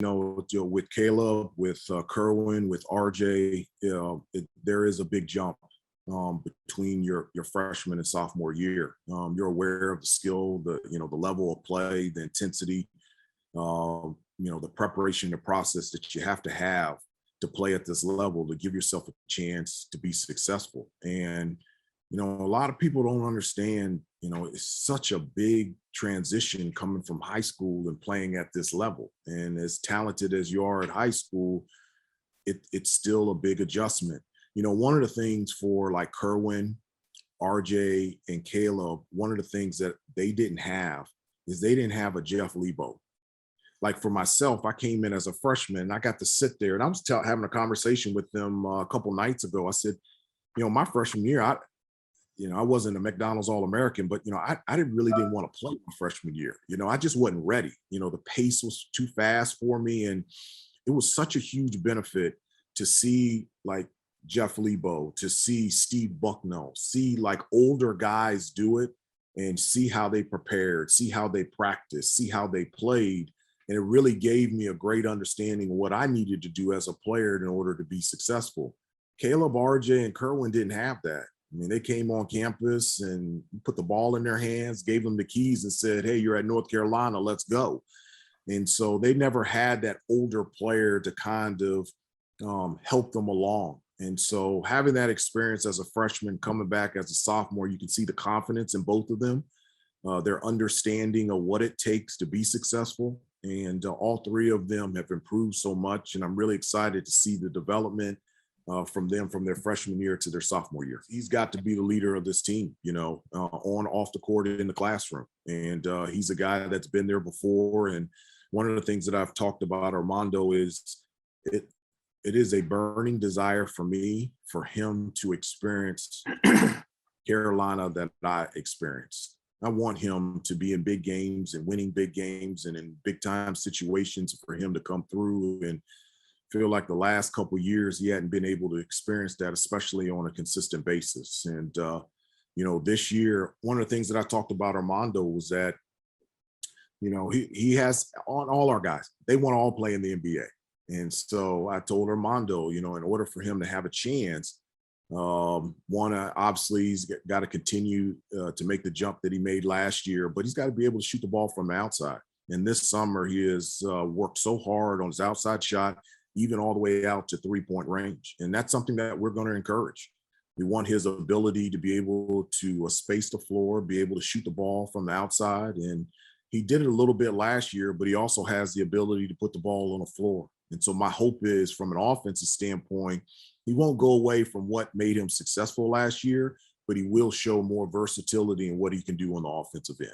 with Caleb, with Kerwin, with RJ, there is a big jump between your freshman and sophomore year. You're aware of the skill, the level of play, the intensity, the preparation, the process that you have to play at this level to give yourself a chance to be successful. And a lot of people don't understand, it's such a big transition coming from high school and playing at this level. And as talented as you are at high school, it's still a big adjustment. One of the things for like Kerwin, RJ, and Caleb, one of the things that they didn't have is they didn't have a Jeff Lebo. Like for myself, I came in as a freshman and I got to sit there and I was having a conversation with them a couple nights ago. I said, my freshman year, I wasn't a McDonald's All-American, but, I really didn't want to play my freshman year. I just wasn't ready. The pace was too fast for me. And it was such a huge benefit to see like Jeff Lebo, to see Steve Bucknell, see like older guys do it and see how they prepared, see how they practiced, see how they played. And it really gave me a great understanding of what I needed to do as a player in order to be successful. Caleb, RJ, and Kerwin didn't have that. I mean, they came on campus and put the ball in their hands, gave them the keys and said, hey, you're at North Carolina, let's go. And so they never had that older player to kind of help them along. And so having that experience as a freshman, coming back as a sophomore, you can see the confidence in both of them, their understanding of what it takes to be successful. And all three of them have improved so much. And I'm really excited to see the development from them from their freshman year to their sophomore year. He's got to be the leader of this team, on, off the court, in the classroom. And he's a guy that's been there before. And one of the things that I've talked about Armando is it is a burning desire for me, for him to experience Carolina that I experienced. I want him to be in big games and winning big games and in big time situations, for him to come through and feel like the last couple of years he hadn't been able to experience that, especially on a consistent basis. And, this year, one of the things that I talked about Armando was that, he has on all our guys, they want to all play in the NBA. And so I told Armando, in order for him to have a chance, obviously he's got to continue to make the jump that he made last year, but he's got to be able to shoot the ball from the outside. And this summer he has worked so hard on his outside shot, even all the way out to 3-point range. And that's something that we're going to encourage. We want his ability to be able to space the floor, be able to shoot the ball from the outside. And he did it a little bit last year, but he also has the ability to put the ball on the floor. And so my hope is, from an offensive standpoint, he won't go away from what made him successful last year, but he will show more versatility in what he can do on the offensive end.